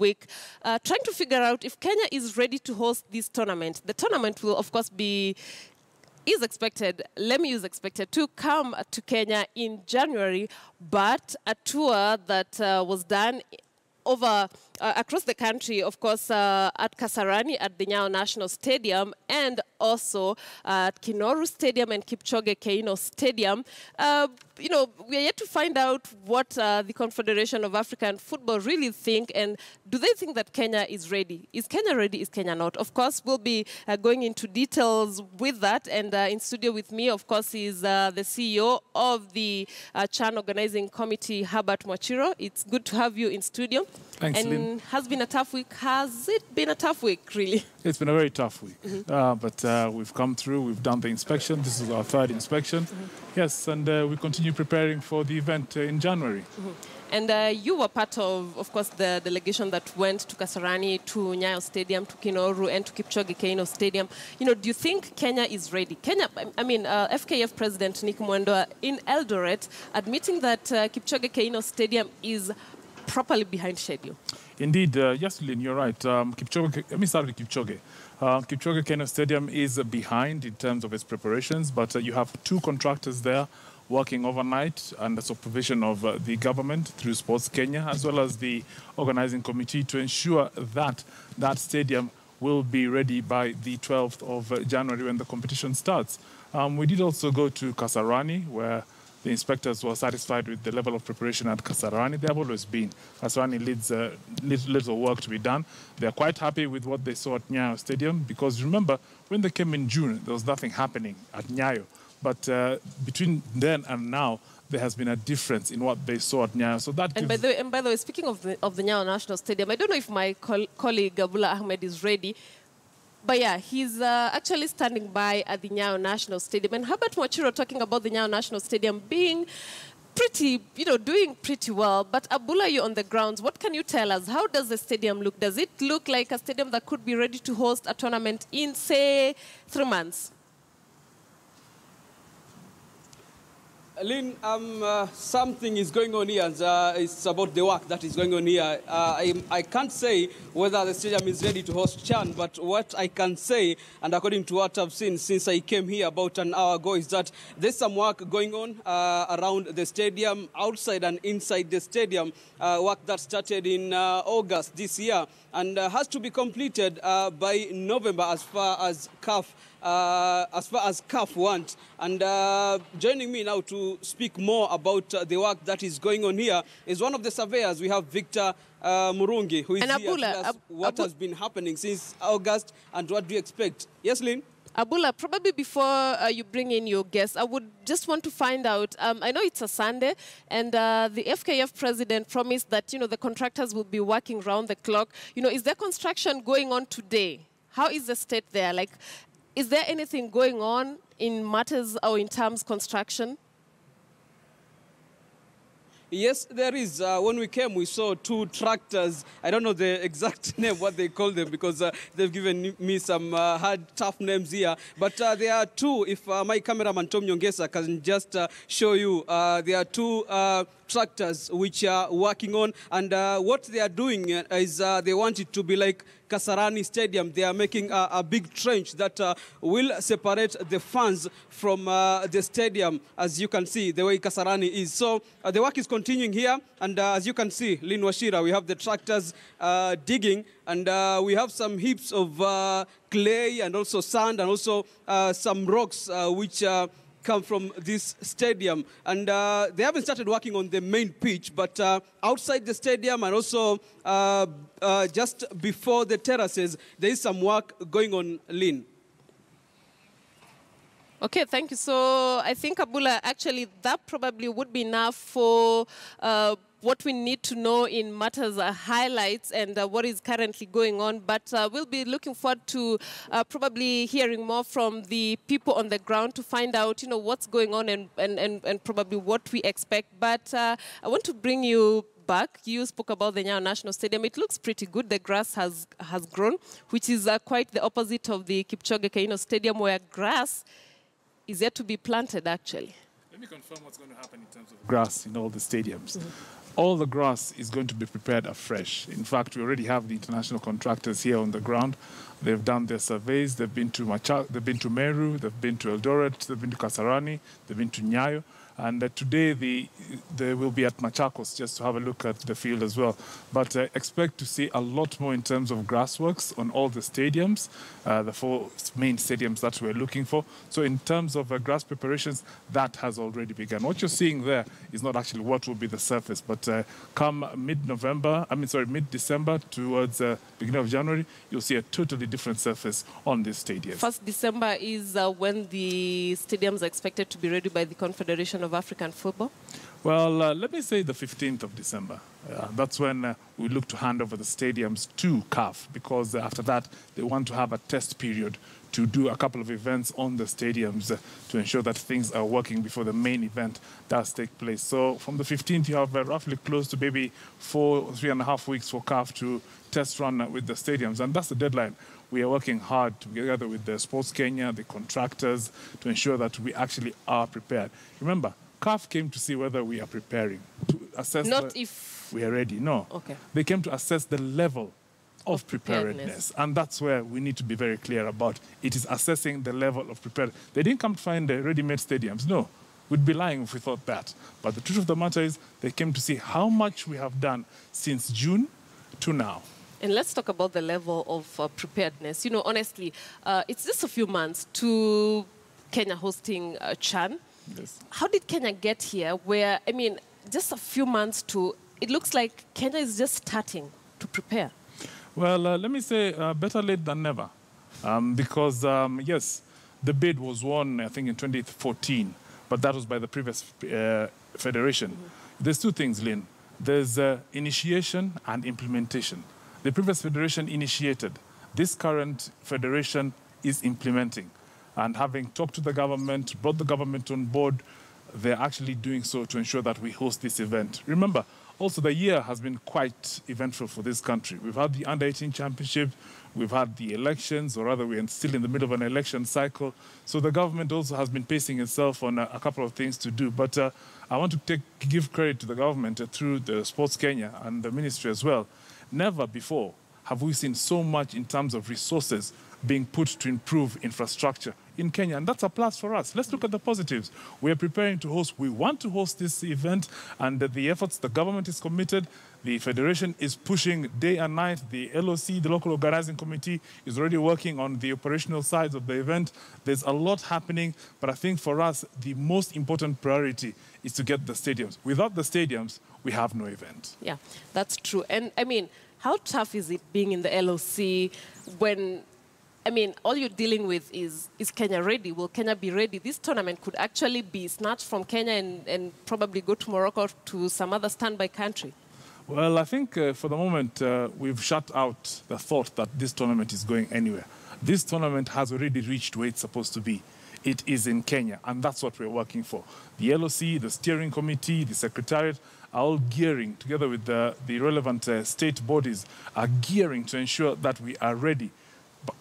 week, trying to figure out if Kenya is ready to host this tournament. The tournament will, of course, is expected to come to Kenya in January, but a tour that was done over across the country, of course, at Kasarani, at the Nyayo National Stadium, and also at Kinoru Stadium and Kipchoge Keino Stadium. We are yet to find out what the Confederation of African Football really think, and do they think that Kenya is ready? Is Kenya ready? Is Kenya not? Of course, we'll be going into details with that, and in studio with me, of course, is the CEO of the CHAN Organizing Committee, Herbert Mwachiro. It's good to have you in studio. Thanks, Lynn. Has been a tough week. Has it been a tough week, really? It's been a very tough week, but we've come through. We've done the inspection. This is our third inspection. Yes, and we continue preparing for the event in January. And you were part of course, the delegation that went to Kasarani, to Nyayo Stadium, to Kinoru, and to Kipchoge Keino Stadium. Do you think Kenya is ready? FKF President Nick Mwendwa in Eldoret admitting that Kipchoge Keino Stadium is properly behind schedule. Indeed, yes, Lynn, you're right. Let me start with Kipchoge. Kipchoge Keino Stadium is behind in terms of its preparations, but you have two contractors there working overnight under supervision of the government through Sports Kenya, as well as the organizing committee, to ensure that that stadium will be ready by the 12th of January when the competition starts. We did also go to Kasarani, where the inspectors were satisfied with the level of preparation at Kasarani. They have always been. Kasarani needs little work to be done. They're quite happy with what they saw at Nyayo Stadium, because remember, when they came in June, there was nothing happening at Nyayo. But between then and now, there has been a difference in what they saw at Nyayo. So that and by the way, speaking of the Nyayo National Stadium, I don't know if my colleague Abula Ahmed is ready. But yeah, he's actually standing by at the Nyayo National Stadium. And Herbert Mwachiro talking about the Nyayo National Stadium being pretty, doing pretty well. But Abula, you on the grounds, what can you tell us? How does the stadium look? Does it look like a stadium that could be ready to host a tournament in, say, 3 months? Lynn, something is going on here, and it's about the work that is going on here. I can't say whether the stadium is ready to host CHAN, but what I can say, and according to what I've seen since I came here about an hour ago, is that there's some work going on around the stadium, outside and inside the stadium, work that started in August this year, and has to be completed by November as far as CAF want. And joining me now to speak more about the work that is going on here is one of the surveyors. We have Victor Murungi, who is here to tell us what has been happening since August and what do you expect. Yes, Lynn? Abula, probably before you bring in your guests, I would just want to find out, I know it's a Sunday, and the FKF president promised that, the contractors will be working round the clock. Is there construction going on today? How is the state there? Like, is there anything going on in matters or in terms of construction? Yes, there is. When we came, we saw two tractors. I don't know the exact name, what they call them, because they've given me some hard, tough names here. But there are two. If my cameraman, Tom Nyongesa, can just show you, there are two tractors which are working on. And what they are doing is they want it to be like Kasarani Stadium. They are making a big trench that will separate the fans from the stadium, as you can see, the way Kasarani is. So the work is continuing here, and as you can see, Lynn Washira, we have the tractors digging, and we have some heaps of clay and also sand and also some rocks which come from this stadium. And they haven't started working on the main pitch, but outside the stadium and also just before the terraces, there is some work going on, Lynn. Okay, thank you. So I think, Abula, actually that probably would be enough for what we need to know in matters highlights and what is currently going on. But we'll be looking forward to probably hearing more from the people on the ground to find out, what's going on and probably what we expect. But I want to bring you back. You spoke about the Nyayo National Stadium. It looks pretty good. The grass has grown, which is quite the opposite of the Kipchoge Keino Stadium, where grass is yet to be planted, actually. Let me confirm what's going to happen in terms of grass in all the stadiums. all the grass is going to be prepared afresh. In fact, we already have the international contractors here on the ground. They've done their surveys. They've been to they've been to Meru, they've been to Eldoret, they've been to Kasarani, they've been to Nyayo. And today they will be at Machakos just to have a look at the field as well. But expect to see a lot more in terms of grassworks on all the stadiums, the 4 main stadiums that we're looking for. So in terms of grass preparations, that has already begun. What you're seeing there is not actually what will be the surface, but come mid-December towards the beginning of January, you'll see a totally different surface on this stadium. 1st December is when the stadiums are expected to be ready by the Confederation of African Football? Well, let me say the 15th of December. That's when we look to hand over the stadiums to CAF, because after that, they want to have a test period to do a couple of events on the stadiums to ensure that things are working before the main event does take place. So from the 15th, you have roughly close to maybe 3.5 weeks for CAF to test run with the stadiums, and that's the deadline. We are working hard together with the Sports Kenya, the contractors, to ensure that we actually are prepared. Remember, CAF came to see whether we are preparing, to assess not if we are ready. No. Okay. They came to assess the level of preparedness. And that's where we need to be very clear about. It is assessing the level of preparedness. They didn't come to find ready-made stadiums. No. We'd be lying if we thought that. But the truth of the matter is they came to see how much we have done since June to now. And let's talk about the level of preparedness. You know, honestly, it's just a few months to Kenya hosting CHAN. Yes. How did Kenya get here where, I mean, just a few months to, it looks like Kenya is just starting to prepare? Well, let me say better late than never. Because, yes, the bid was won, I think, in 2014, but that was by the previous federation. Mm-hmm. There's 2 things, Lynn. There's initiation and implementation. The previous federation initiated. This current federation is implementing. And having talked to the government, brought the government on board, they're actually doing so to ensure that we host this event. Remember, also the year has been quite eventful for this country. We've had the Under-18 Championship, we've had the elections, or rather we're still in the middle of an election cycle. So the government also has been pacing itself on a couple of things to do. But I want to give credit to the government through the Sports Kenya and the ministry as well. Never before have we seen so much in terms of resources being put to improve infrastructure in Kenya, and that's a plus for us. Let's look at the positives. We are preparing to host, we want to host this event, and the efforts, the government is committed, the federation is pushing day and night, the LOC, the local organizing committee, is already working on the operational sides of the event. There's a lot happening, but I think for us, the most important priority is to get the stadiums. Without the stadiums, we have no event. Yeah, that's true. And I mean, how tough is it being in the LOC when, I mean, all you're dealing with is Kenya ready? Will Kenya be ready? This tournament could actually be snatched from Kenya and probably go to Morocco, to some other standby country. Well, I think for the moment, we've shut out the thought that this tournament is going anywhere. This tournament has already reached where it's supposed to be. It is in Kenya, and that's what we're working for. The LOC, the steering committee, the secretariat are all gearing, together with the relevant state bodies, are gearing to ensure that we are ready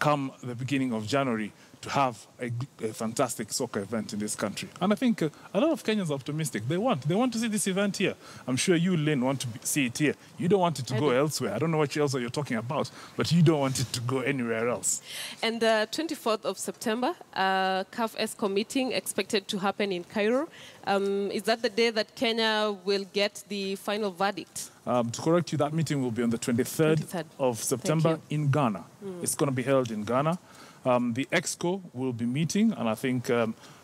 come the beginning of January to have a fantastic soccer event in this country. And I think a lot of Kenyans are optimistic. They want to see this event here. I'm sure you, Lynn, want to see it here. You don't want it to go elsewhere. I don't know what else you're talking about, but you don't want it to go anywhere else. And the 24th of September, CAF ESCO meeting expected to happen in Cairo. Is that the day that Kenya will get the final verdict? To correct you, that meeting will be on the 23rd of September in Ghana. It's going to be held in Ghana. The EXCO will be meeting, and I think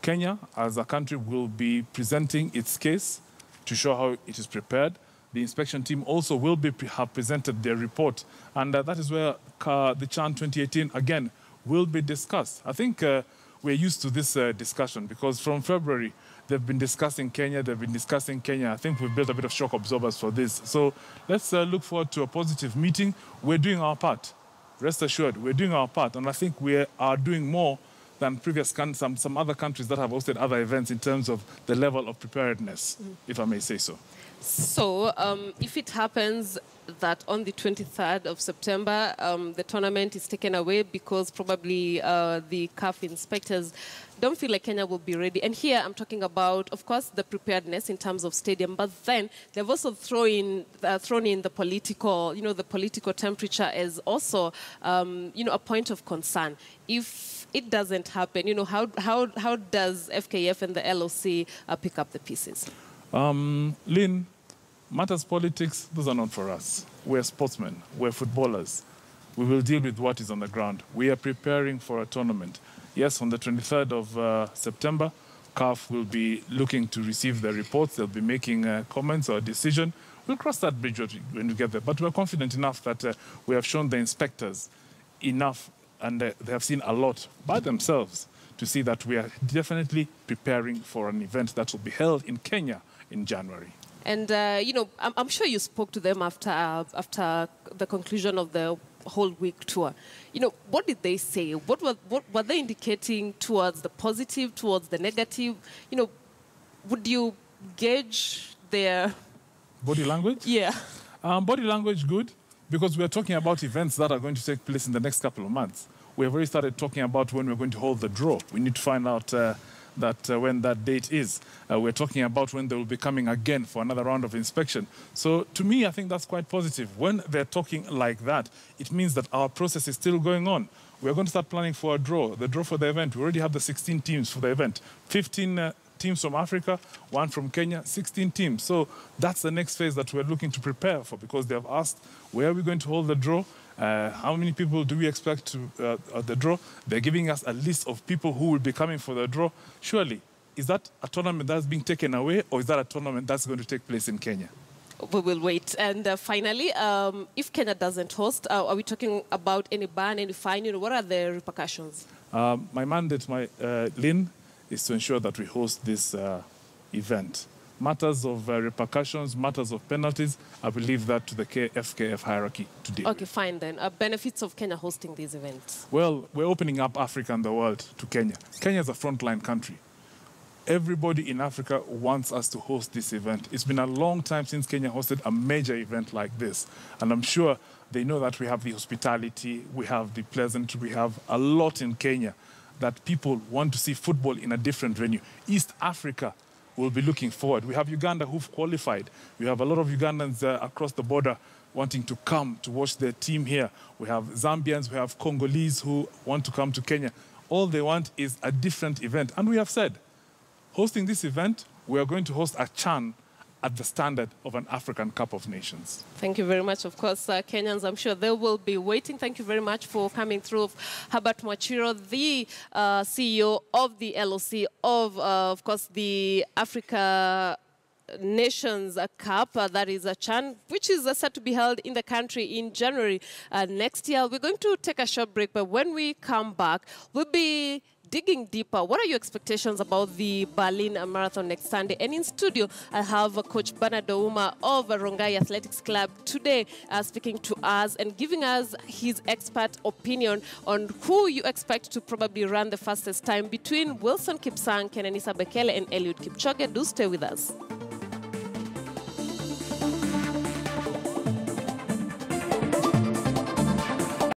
Kenya, as a country, will be presenting its case to show how it is prepared. The inspection team also will have presented their report, and that is where the CHAN 2018, again, will be discussed. I think we're used to this discussion because from February, they've been discussing Kenya, I think we've built a bit of shock absorbers for this. So let's look forward to a positive meeting. We're doing our part. Rest assured, we're doing our part, and I think we are doing more than previous some other countries that have hosted other events in terms of the level of preparedness, if I may say so. So, if it happens that on the 23rd of September, the tournament is taken away because probably the CAF inspectors don't feel like Kenya will be ready. And here I'm talking about, of course, the preparedness in terms of stadium, but then they've also thrown in the political, the political temperature as also, a point of concern. If it doesn't happen, how does FKF and the LOC pick up the pieces? Lynn, matters politics, those are not for us. We're sportsmen, we're footballers. We will deal with what is on the ground. We are preparing for a tournament. Yes, on the 23rd of September, CAF will be looking to receive the reports. They'll be making comments or a decision. We'll cross that bridge when we get there. But we're confident enough that we have shown the inspectors enough, and they have seen a lot by themselves to see that we are definitely preparing for an event that will be held in Kenya in January. And, I'm sure you spoke to them after the conclusion of the whole week tour. What did they say? What were they indicating towards the positive, towards the negative? Would you gauge their... Body language? Yeah. Body language, good, because we're talking about events that are going to take place in the next couple of months. We have already started talking about when we're going to hold the draw. We need to find out when that date is. We're talking about when they will be coming again for another round of inspection. So to me, I think that's quite positive. When they're talking like that, it means that our process is still going on. We're going to start planning for a draw, the draw for the event. We already have the 16 teams for the event. 15 teams from Africa, 1 from Kenya, 16 teams. So that's the next phase that we're looking to prepare for, because they have asked, where are we going to hold the draw? How many people do we expect to the draw? They're giving us a list of people who will be coming for the draw. Surely, is that a tournament that's being taken away, or is that a tournament that's going to take place in Kenya? We will wait. And finally, if Kenya doesn't host, are we talking about any ban, any fine? What are the repercussions? My mandate, Lynn, is to ensure that we host this event. Matters of repercussions, matters of penalties, I will leave that to the FKF hierarchy today. Okay, fine then. Benefits of Kenya hosting these events? Well, we're opening up Africa and the world to Kenya. Kenya is a frontline country. Everybody in Africa wants us to host this event. It's been a long time since Kenya hosted a major event like this. And I'm sure they know that we have the hospitality, we have the pleasantry, we have a lot in Kenya that people want to see football in a different venue. East Africa will be looking forward. We have Uganda who've qualified. We have a lot of Ugandans across the border wanting to come to watch their team here. We have Zambians, we have Congolese who want to come to Kenya. All they want is a different event. And we have said, hosting this event, we are going to host a CHAN at the standard of an African Cup of Nations. Thank you very much. Of course, Kenyans, I'm sure they will be waiting. Thank you very much for coming through. Herbert Mwachiro, the CEO of the LOC, of course, the Africa Nations Cup, that is a CHAN, which is set to be held in the country in January next year. We're going to take a short break, but when we come back, we'll be digging deeper. What are your expectations about the Berlin Marathon next Sunday? And in studio, I have Coach Bernard Ouma of Rongai Athletics Club today speaking to us and giving us his expert opinion on who you expect to probably run the fastest time between Wilson Kipsang, Kenenisa Bekele, and Eliud Kipchoge. Do stay with us.